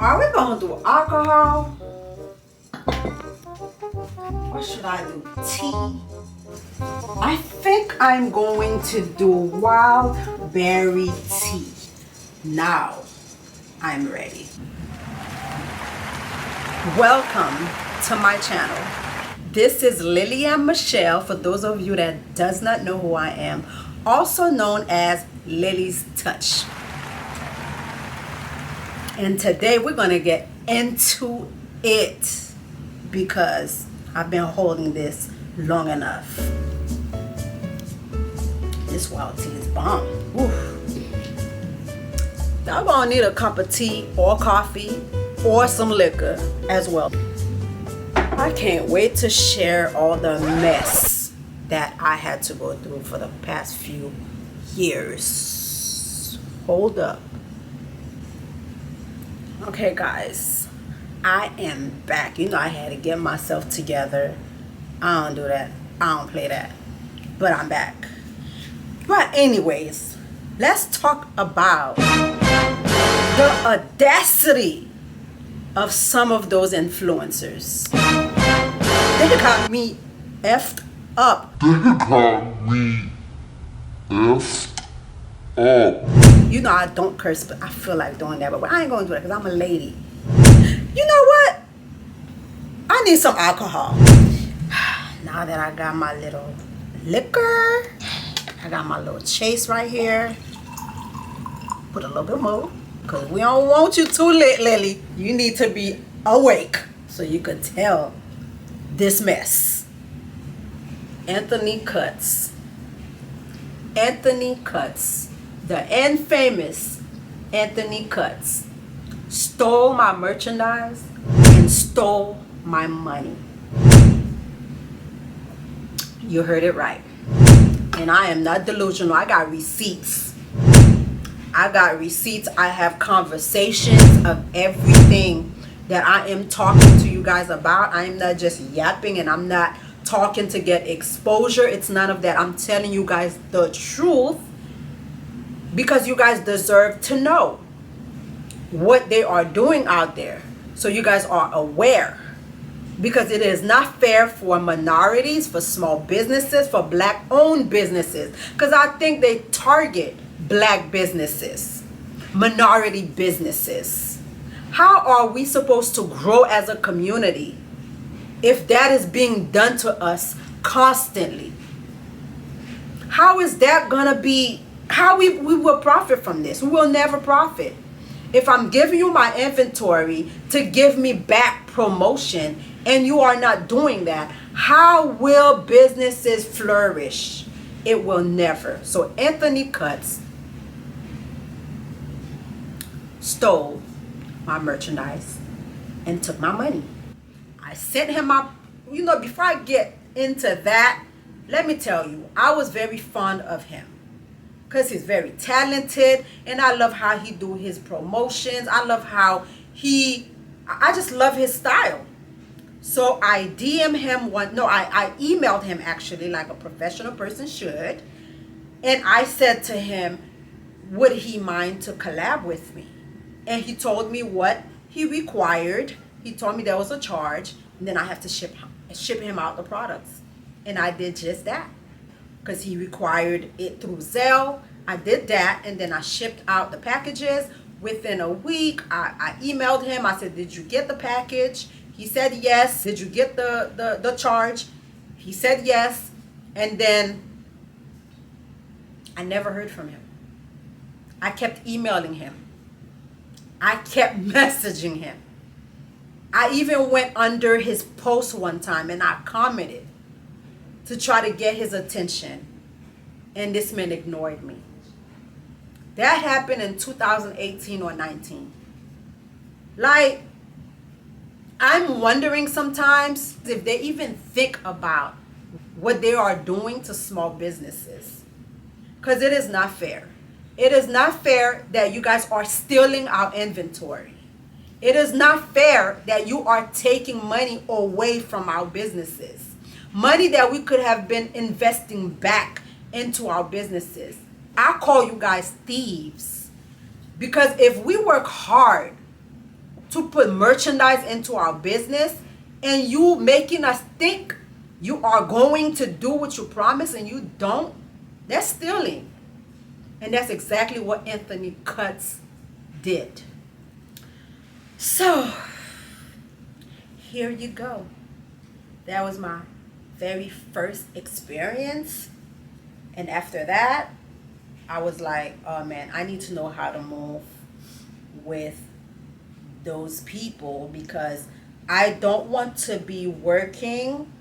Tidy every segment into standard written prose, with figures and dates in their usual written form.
Are we going to do alcohol? Or should I do tea? I think I'm going to do wild berry tea. Now I'm ready. Welcome to my channel. This is Lili and Michelle, for those of you that does not know who I am, also known as Lili's Touch. And today we're going to get into it because I've been holding this long enough. This wild tea is bomb. Oof. Y'all gonna need a cup of tea or coffee or some liquor as well. I can't wait to share all the mess that I had to go through for the past few years. Hold up. Okay guys, I am back. You know I had to get myself together. I don't do that. I don't play that. But I'm back. But anyways, let's talk about the audacity of some of those influencers. They got me effed up. They got me effed up. You know I don't curse, but I feel like doing that. But I ain't gonna do that because I'm a lady. You know what? I need some alcohol. Now that I got my little liquor, I got my little chase right here. Put a little bit more because we don't want you too lit, Lily. You need to be awake so you could tell this mess. ANTHONYCUTS. ANTHONYCUTS. The infamous ANTHONYCUTS stole my merchandise and stole my money. You heard it right. And I am not delusional. I got receipts. I got receipts. I have conversations of everything that I am talking to you guys about. I am not just yapping and I'm not talking to get exposure. It's none of that. I'm telling you guys the truth because you guys deserve to know what they are doing out there. So you guys are aware. Because it is not fair for minorities, for small businesses, for black-owned businesses. Because I think they target black businesses, minority businesses. How are we supposed to grow as a community if that is being done to us constantly? How is that going to be, how we will profit from this? We will never profit. If I'm giving you my inventory to give me back promotion and you are not doing that, how will businesses flourish? It will never. So ANTHONYCUTS stole my merchandise and took my money. I sent him my, you know, before I get into that, let me tell you, I was very fond of him. Because he's very talented and I love how he do his promotions. I love how I just love his style. So I emailed him actually like a professional person should. And I said to him, would he mind to collab with me? And he told me what he required. He told me there was a charge and then I have to ship him out the products. And I did just that. Because he required it through Zelle. I did that and then I shipped out the packages. Within a week, I emailed him. I said, did you get the package? He said yes. Did you get the charge? He said yes. And then I never heard from him. I kept emailing him. I kept messaging him. I even went under his post one time and I commented to try to get his attention, and this man ignored me. That happened in 2018 or 19. Like, I'm wondering sometimes if they even think about what they are doing to small businesses, because it is not fair. It is not fair that you guys are stealing our inventory. It is not fair that you are taking money away from our businesses. Money that we could have been investing back into our businesses. I call you guys thieves. Because if we work hard to put merchandise into our business and you making us think you are going to do what you promise and you don't, that's stealing. And that's exactly what ANTHONYCUTS did. So, here you go. That was my very first experience. And after that, I was like, oh man, I need to know how to move with those people because I don't want to be working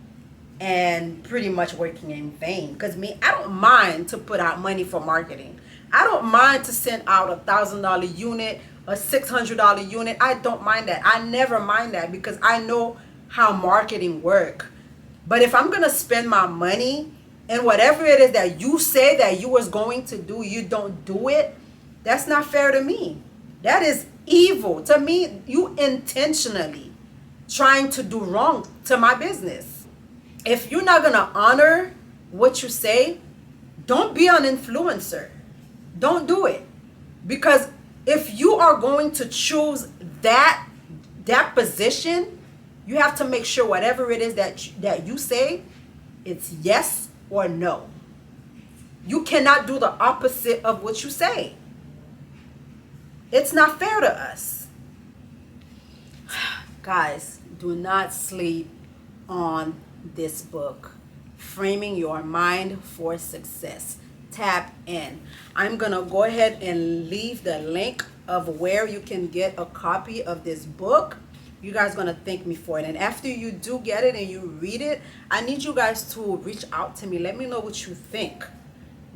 and pretty much working in vain. Because me, I don't mind to put out money for marketing. I don't mind to send out $1,000 unit, a $600 unit. I don't mind that. I never mind that because I know how marketing work. But if I'm gonna spend my money and whatever it is that you say that you was going to do, you don't do it, that's not fair to me. That is evil. To me, you intentionally trying to do wrong to my business. If you're not gonna honor what you say, don't be an influencer. Don't do it. Because if you are going to choose that position, you have to make sure whatever it is that you say, it's yes or no. You cannot do the opposite of what you say. It's not fair to us. Guys, do not sleep on this book, Framing Your Mind for Success. Tap in. I'm gonna go ahead and leave the link of where you can get a copy of this book. You guys are gonna thank me for it, and after you do get it and you read it, I need you guys to reach out to me. Let me know what you think,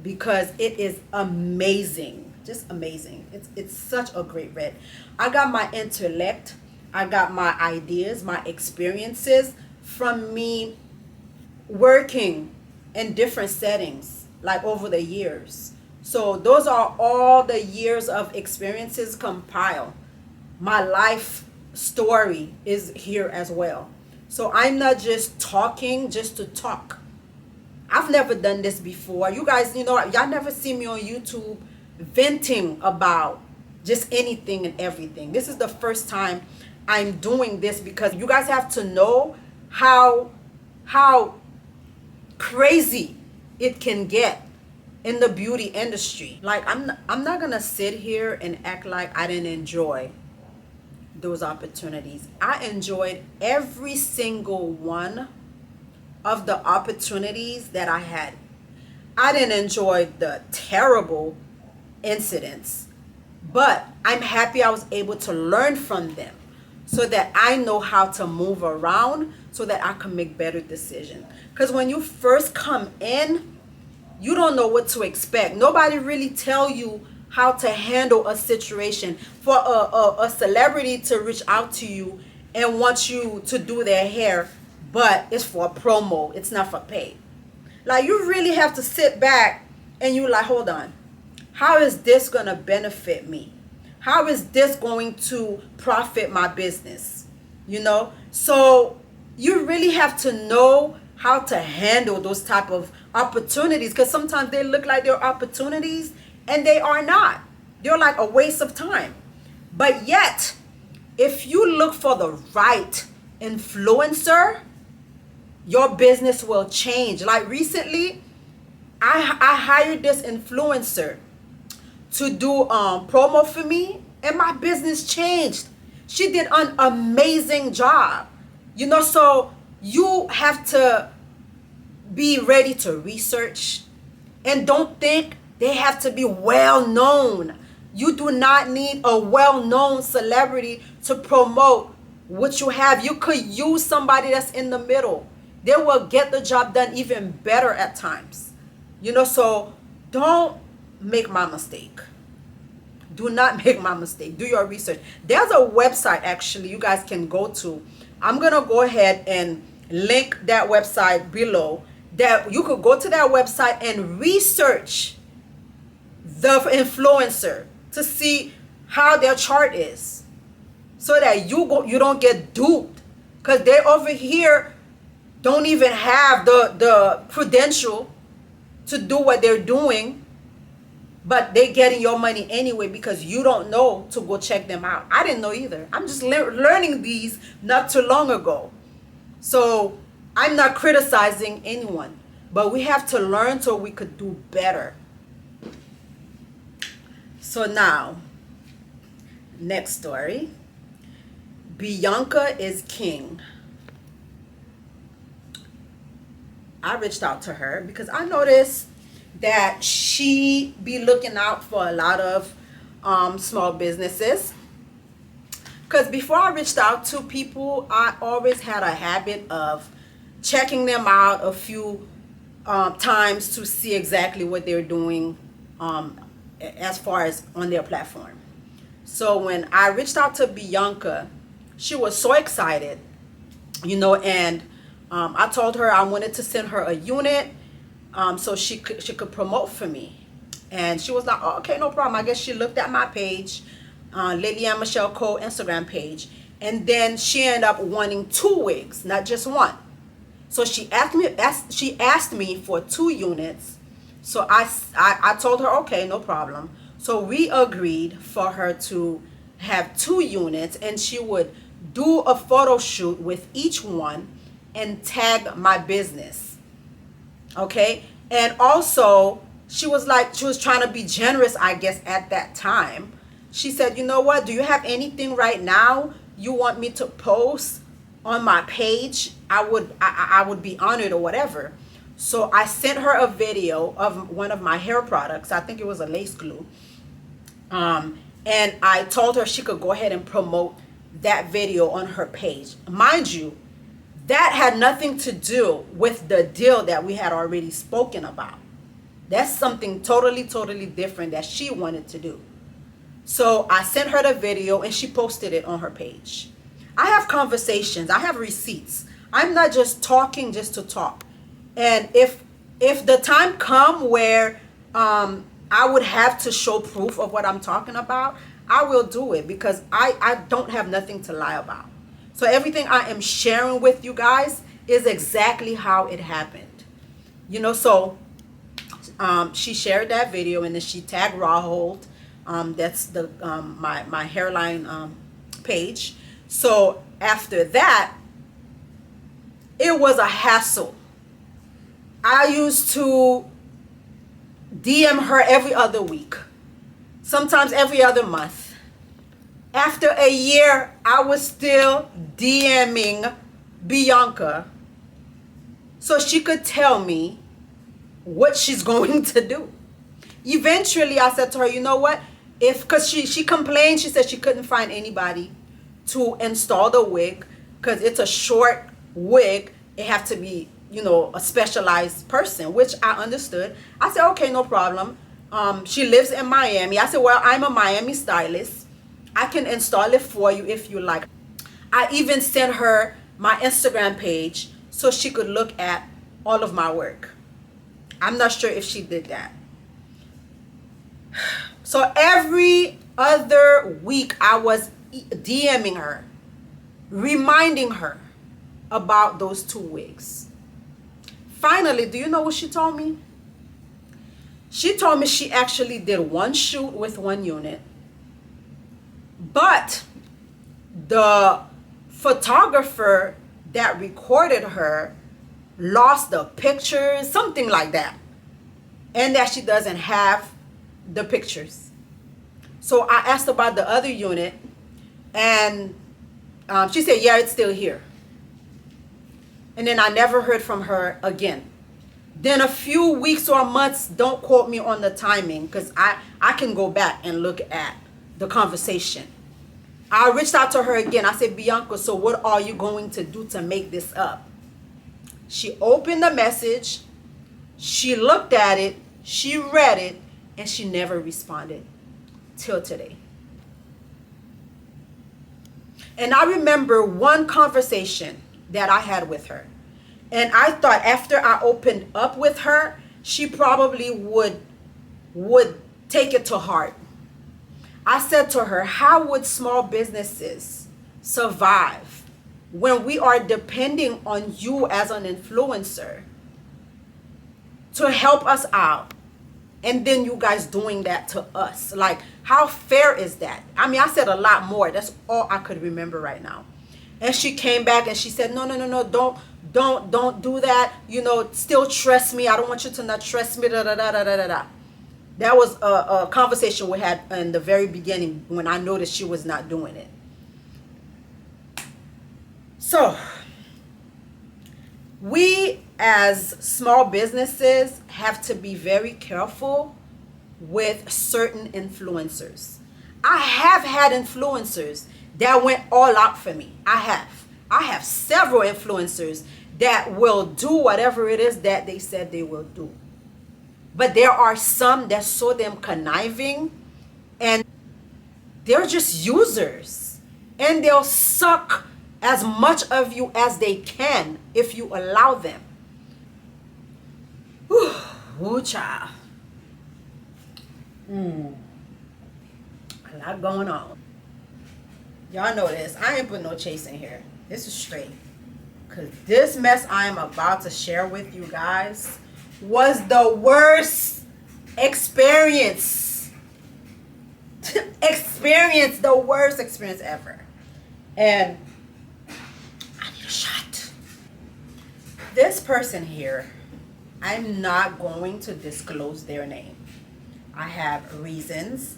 because it is amazing, just amazing. It's such a great read. I got my intellect, I got my ideas, my experiences from me working in different settings like over the years. So those are all the years of experiences compiled. My life story is here as well. So I'm not just talking just to talk. I've never done this before. You guys, y'all never see me on YouTube venting about just anything and everything. This is the first time I'm doing this because you guys have to know how crazy it can get in the beauty industry. Like I'm not gonna sit here and act like I didn't enjoy those opportunities. I enjoyed every single one of the opportunities that I had. I didn't enjoy the terrible incidents, but I'm happy I was able to learn from them so that I know how to move around so that I can make better decisions. Because when you first come in, you don't know what to expect. Nobody really tell you how to handle a situation. For a celebrity to reach out to you and want you to do their hair, but it's for a promo, it's not for pay. Like, you really have to sit back and you like, hold on, how is this gonna benefit me? How is this going to profit my business? So you really have to know how to handle those type of opportunities, because sometimes they look like they're opportunities and they are not. They're like a waste of time. But yet, if you look for the right influencer, your business will change. Like recently, I hired this influencer to do promo for me, and my business changed. She did an amazing job. So you have to be ready to research, and don't think they have to be well known. You do not need a well-known celebrity to promote what you have. You could use somebody that's in the middle. They will get the job done even better at times. So don't make my mistake. Do not make my mistake. Do your research. There's a website actually you guys can go to. I'm gonna go ahead and link that website below, that you could go to that website and research the influencer to see how their chart is, so that you don't get duped, because they over here don't even have the credential to do what they're doing. but they getting your money anyway because you don't know to go check them out. I didn't know either. I'm just learning these not too long ago. So I'm not criticizing anyone, but we have to learn so we could do better. So now, next story. Bianca is king. I reached out to her because I noticed that she be looking out for a lot of small businesses. Because before I reached out to people, I always had a habit of checking them out a few times to see exactly what they're doing as far as on their platform. So when I reached out to Bianca, she was so excited, and I told her I wanted to send her a unit so she could promote for me. And she was like, oh, okay, no problem. I guess she looked at my page, Lili and Michelle Cole Instagram page, and then she ended up wanting 2 wigs, not just one. So she asked me for 2 units. So I told her, okay, no problem. So we agreed for her to have 2 units, and she would do a photo shoot with each one and tag my business. Okay? And also, she was trying to be generous, I guess, at that time. She said, you know what? Do you have anything right now you want me to post on my page? I would be honored or whatever. So I sent her a video of one of my hair products. I think it was a lace glue. And I told her she could go ahead and promote that video on her page. Mind you, that had nothing to do with the deal that we had already spoken about. That's something totally, totally different that she wanted to do. So I sent her the video and she posted it on her page. I have conversations. I have receipts. I'm not just talking just to talk. And if the time come where I would have to show proof of what I'm talking about, I will do it because I don't have nothing to lie about. So everything I am sharing with you guys is exactly how it happened. So she shared that video and then she tagged Rawhold. That's the my hairline page. So after that, it was a hassle. I used to DM her every other week, sometimes every other month. After a year, I was still DMing Bianca so she could tell me what she's going to do. Eventually, I said to her, you know what? Because she complained, she said she couldn't find anybody to install the wig because it's a short wig. It have to be, a specialized person, which I understood. I said, okay, no problem. She lives in Miami. I said, well, I'm a Miami stylist. I can install it for you if you like. I even sent her my Instagram page so she could look at all of my work. I'm not sure if she did that. So every other week I was DMing her, reminding her about those 2 wigs. Finally, do you know what she told me? She told me she actually did 1 shoot with 1 unit, but the photographer that recorded her lost the pictures, something like that, and that she doesn't have the pictures. So I asked about the other unit, and she said, yeah, it's still here. And then I never heard from her again. Then a few weeks or months, don't quote me on the timing, because I can go back and look at the conversation. I reached out to her again. I said, Bianca, so what are you going to do to make this up? She opened the message, she looked at it, she read it, and she never responded till today. And I remember one conversation that I had with her. And I thought after I opened up with her, she probably would take it to heart. I said to her, how would small businesses survive when we are depending on you as an influencer to help us out And then you guys doing that to us. Like, how fair is that? I mean, I said a lot more. That's all I could remember right now. And she came back and she said, no, no, no, no, don't do that. You know, still trust me. I don't want you to not trust me. Da, da, da, da, da, da. That was a conversation we had in the very beginning when I noticed she was not doing it. So, we as small businesses have to be very careful with certain influencers. I have had influencers that went all out for me. I have several influencers that will do whatever it is that they said they will do. But there are some that saw them conniving, and they're just users, and they'll suck as much of you as they can if you allow them. Ooh, child. A lot going on. Y'all know this. I ain't put no chase in here. This is straight. Because this mess I am about to share with you guys was the worst experience. The worst experience ever. And I need a shot. This person here, I'm not going to disclose their name. I have reasons,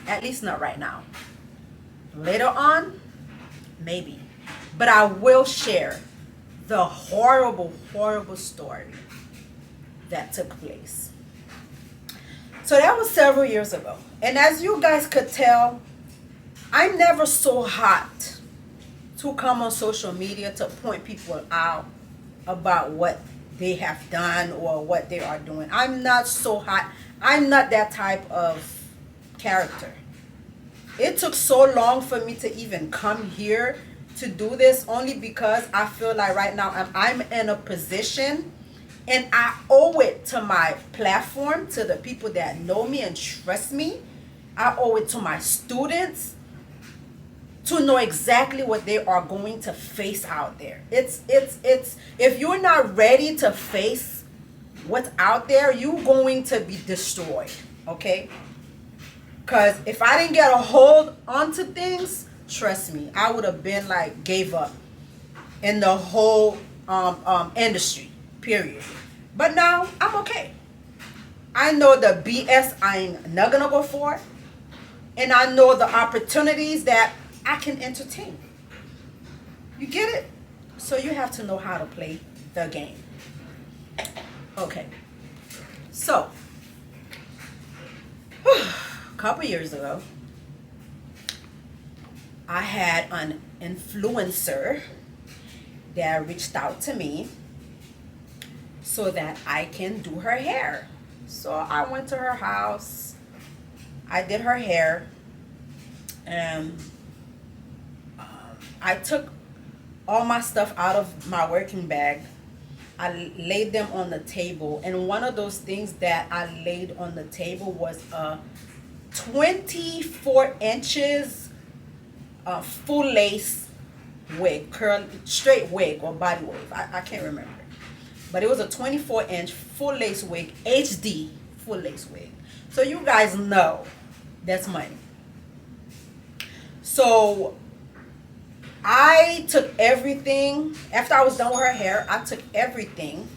at least not right now. Later on, maybe. But I will share the horrible, horrible story that took place. So that was several years ago. And as you guys could tell, I'm never so hot to come on social media to point people out about what they have done or what they are doing. I'm not so hot. I'm not that type of character. It took so long for me to even come here to do this, only because I feel like right now I'm in a position and I owe it to my platform, to the people that know me and trust me. I owe it to my students to know exactly what they are going to face out there. It's if you're not ready to face what's out there, you're going to be destroyed, okay? Because if I didn't get a hold onto things, trust me, I would have been like gave up in the whole industry, period. But now I'm okay. I know the BS I'm not gonna go for, and I know the opportunities that I can entertain. You get it? So you have to know how to play the game. Okay. So, a couple years ago, I had an influencer that reached out to me so that I can do her hair. So I went to her house, I did her hair, and I took all my stuff out of my working bag. I laid them on the table, and one of those things that I laid on the table was a 24 inches full lace wig, curl, straight wig or body wave. I can't remember. But it was a 24-inch full lace wig, HD full lace wig. So you guys know that's money. So I took everything, after I was done with her hair, I took everything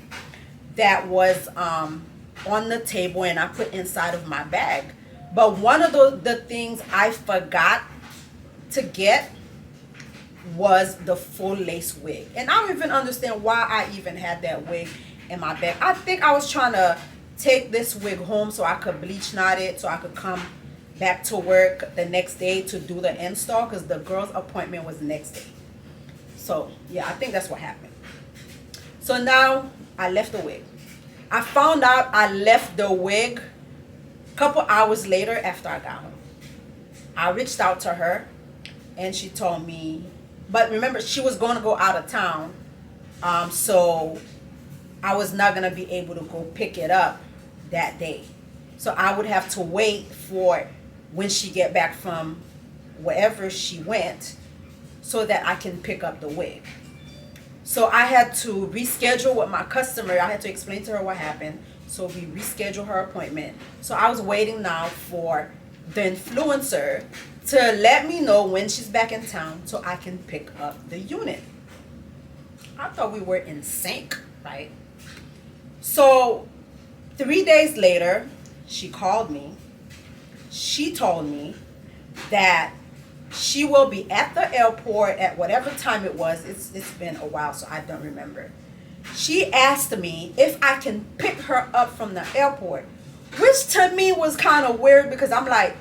that was on the table and I put inside of my bag. But one of the things I forgot to get was the full lace wig. And I don't even understand why I even had that wig in my bag. I think I was trying to take this wig home so I could bleach knot it, so I could come back to work the next day to do the install, because the girl's appointment was the next day. So yeah, I think that's what happened. So now I left the wig. I found out I left the wig a couple hours later after I got home. I reached out to her and she told me, but remember, she was going to go out of town, so I was not going to be able to go pick it up that day. So I would have to wait for when she get back from wherever she went so that I can pick up the wig. So I had to reschedule with my customer. I had to explain to her what happened. So we rescheduled her appointment. So I was waiting now for the influencer to let me know when she's back in town so I can pick up the unit. I thought we were in sync, right? So 3 days later, she called me. She told me that she will be at the airport at whatever time it was. It's been a while, so I don't remember. She asked me if I can pick her up from the airport, which to me was kind of weird because I'm like,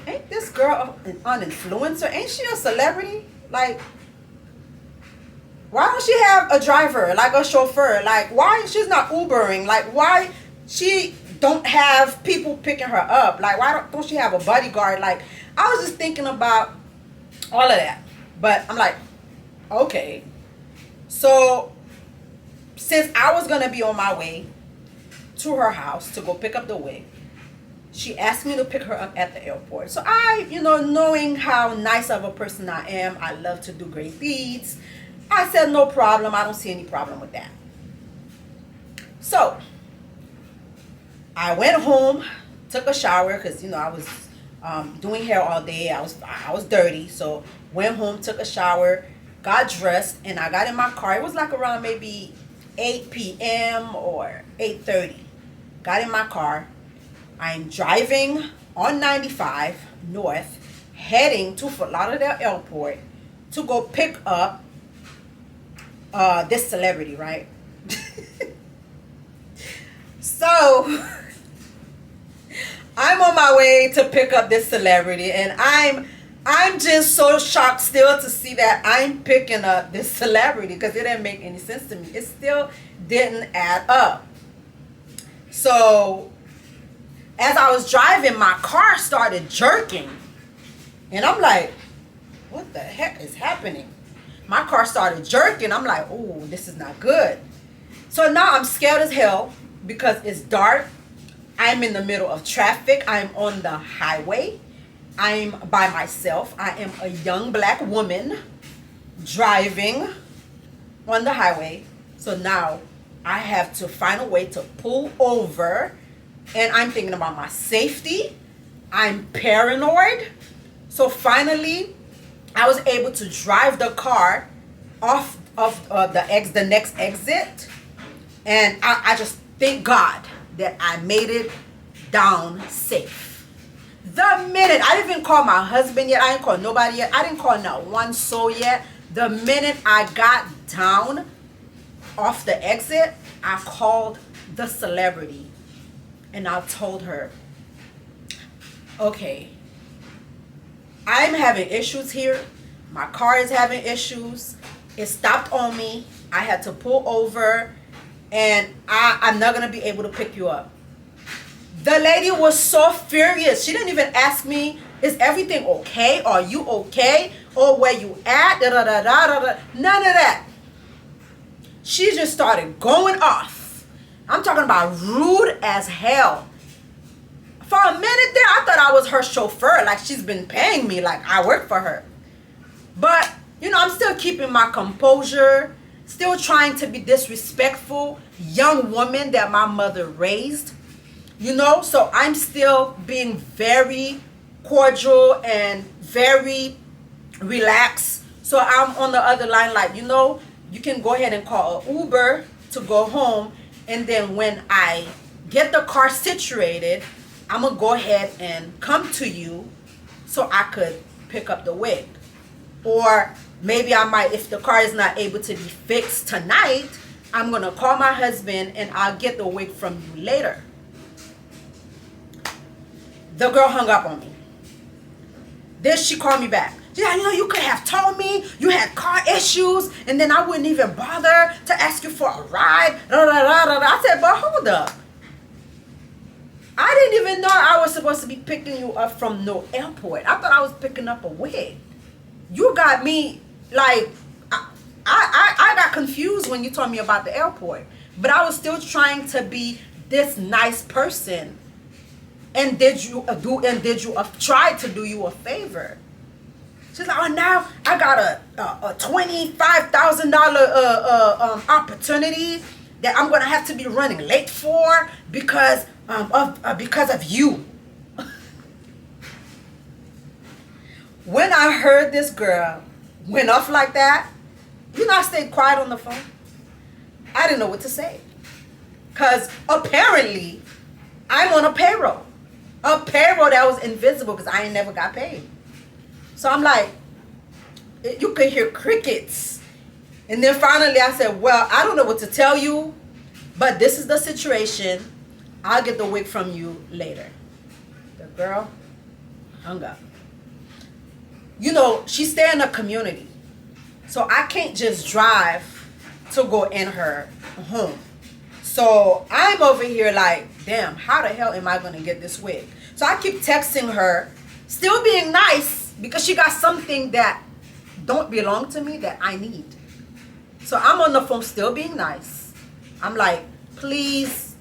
ain't this girl an influencer? Ain't she a celebrity? Like, why don't she have a driver, like a chauffeur? Like, why she's not Ubering? Like, why she don't have people picking her up? Like, why don't she have a bodyguard? Like, I was just thinking about all of that. But I'm like, okay. So since I was going to be on my way to her house to go pick up the wig, she asked me to pick her up at the airport. So I, knowing how nice of a person I am, I love to do great deeds, I said, no problem. I don't see any problem with that. So I went home, took a shower because, I was doing hair all day. I was dirty. So went home, took a shower, got dressed, and I got in my car. It was like around maybe 8 p.m. or 8:30. Got in my car. I'm driving on 95 north, heading to Fort Lauderdale Airport to go pick up this celebrity, right? So I'm on my way to pick up this celebrity, and I'm just so shocked still to see that I'm picking up this celebrity because it didn't make any sense to me. It still didn't add up. So as I was driving, my car started jerking. And I'm like, what the heck is happening? My car started jerking. I'm like, oh, this is not good. So now I'm scared as hell because it's dark. I'm in the middle of traffic. I'm on the highway. I'm by myself. I am a young black woman driving on the highway. So now I have to find a way to pull over. And I'm thinking about my safety. I'm paranoid. So finally, I was able to drive the car off of the next exit. And I just thank God that I made it down safe. The minute, I didn't even call my husband yet. I didn't call nobody yet. I didn't call not one soul yet. The minute I got down off the exit, I called the celebrity. And I told her, okay, I'm having issues here. My car is having issues. It stopped on me. I had to pull over. And I'm not going to be able to pick you up. The lady was so furious. She didn't even ask me, is everything okay? Are you okay? Or where you at? Da, da, da, da, da, da. None of that. She just started going off. I'm talking about rude as hell. For a minute there, I thought I was her chauffeur. Like she's been paying me like I work for her. But, I'm still keeping my composure. Still trying to be disrespectful. Young woman that my mother raised. So I'm still being very cordial and very relaxed. So I'm on the other line like, you can go ahead and call an Uber to go home. And then when I get the car situated, I'm going to go ahead and come to you so I could pick up the wig. Or maybe I might, if the car is not able to be fixed tonight, I'm going to call my husband and I'll get the wig from you later. The girl hung up on me. Then she called me back. Yeah, you could have told me you had car issues and then I wouldn't even bother to ask you for a ride. I said, but hold up. I didn't even know I was supposed to be picking you up from no airport. I thought I was picking up a wig. You got me like, I got confused when you told me about the airport. But I was still trying to be this nice person. And did you try to do you a favor? She's like, oh, now I got a $25,000 opportunity that I'm gonna have to be running late for because of you. When I heard this girl went off like that, I stayed quiet on the phone. I didn't know what to say. Because apparently, I'm on a payroll. A payroll that was invisible because I ain't never got paid. So I'm like, you could hear crickets. And then finally I said, well, I don't know what to tell you, but this is the situation. I'll get the wig from you later. The girl hung up. She stay in a community. So I can't just drive to go in her home. So I'm over here like, damn, how the hell am I going to get this wig? So I keep texting her, still being nice, because she got something that don't belong to me that I need. So I'm on the phone still being nice. I'm like, please,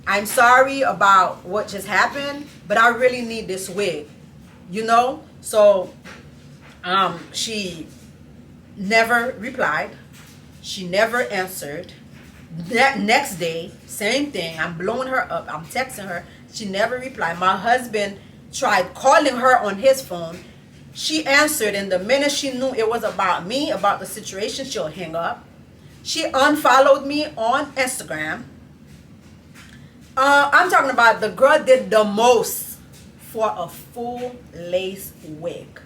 I'm sorry about what just happened, but I really need this wig. So she never replied. She never answered. That next day, same thing. I'm blowing her up. I'm texting her. She never replied. My husband tried calling her on his phone. She answered, and the minute she knew it was about me, about the situation, she'll hang up. She unfollowed me on Instagram. I'm talking about the girl did the most for a full lace wig.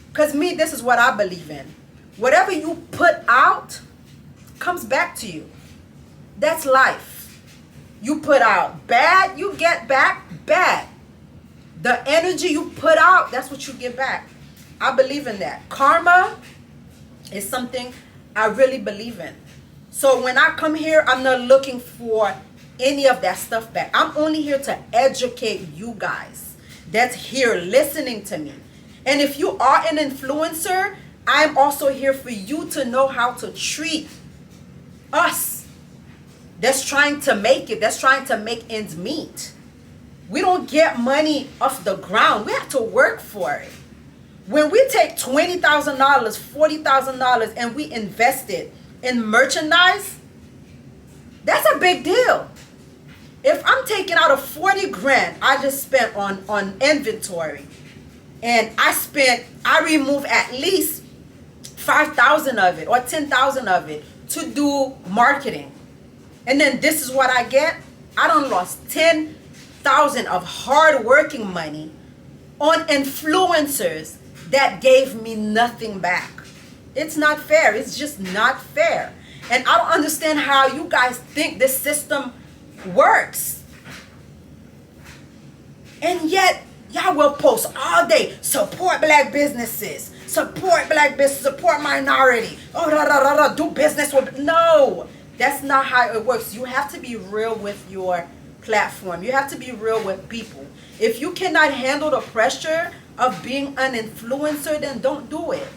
Because me, this is what I believe in. Whatever you put out comes back to you. That's life. You put out bad, you get back bad. The energy you put out, that's what you get back. I believe in that. Karma is something I really believe in. So when I come here, I'm not looking for any of that stuff back. I'm only here to educate you guys that's here listening to me. And if you are an influencer, I'm also here for you to know how to treat us that's trying to make it, that's trying to make ends meet. We don't get money off the ground. We have to work for it. When we take $20,000, $40,000 and we invest it in merchandise, that's a big deal. If I'm taking out a 40 grand I just spent on inventory, and I remove at least 5,000 of it or 10,000 of it to do marketing, and then this is what I get, I done lost 10,000 of hard working money on influencers that gave me nothing back. It's not fair. It's just not fair. And I don't understand how you guys think this system works. And yet, y'all will post all day, support black businesses, support minority, do business with, no, that's not how it works. You have to be real with your platform. You have to be real with people. If you cannot handle the pressure of being an influencer, then don't do it.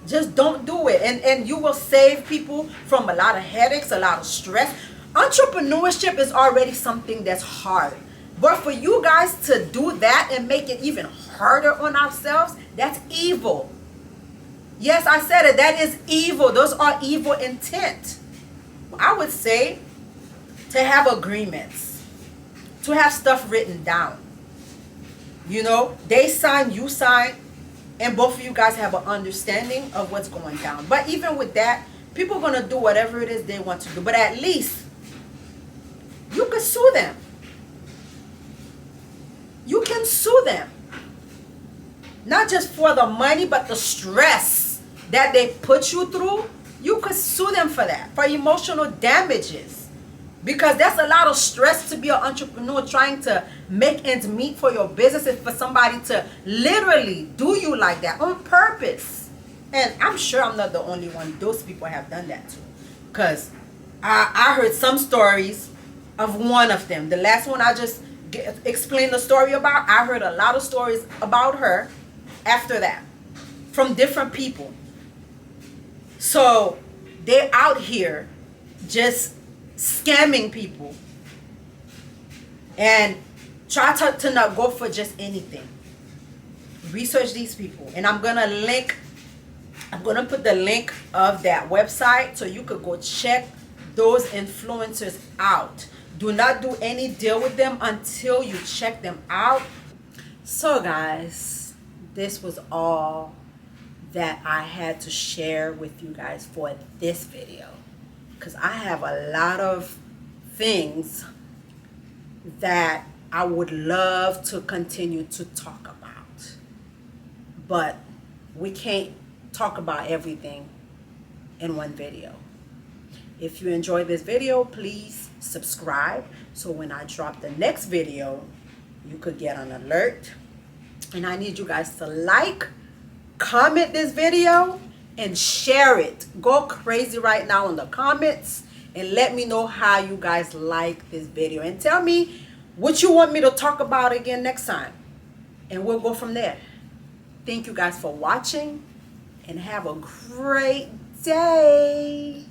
Just don't do it. And you will save people from a lot of headaches, a lot of stress. Entrepreneurship is already something that's hard. But for you guys to do that and make it even harder on ourselves, that's evil. Yes, I said it. That is evil. Those are evil intent. I would say to have agreements, to have stuff written down. They sign, you sign, and both of you guys have an understanding of what's going down. But even with that, people are going to do whatever it is they want to do. But at least you can sue them. You can sue them. Not just for the money, but the stress that they put you through. You could sue them for that, for emotional damages. Because that's a lot of stress to be an entrepreneur trying to make ends meet for your business, and for somebody to literally do you like that on purpose. And I'm sure I'm not the only one. Those people have done that too. Because I heard some stories of one of them. The last one I just explained the story about, I heard a lot of stories about her after that from different people. So they're out here just scamming people and try to not go for just anything. Research these people, and I'm gonna put the link of that website so you could go check those influencers out. Do not do any deal with them until you check them out. So guys, this was all that I had to share with you guys for this video, because I have a lot of things that I would love to continue to talk about, but we can't talk about everything in one video. If you enjoyed this video, please subscribe so when I drop the next video you could get an alert. And I need you guys to like, comment this video, and share it. Go crazy right now in the comments and let me know how you guys like this video, and tell me what you want me to talk about again next time, and we'll go from there. Thank you guys for watching, and have a great day.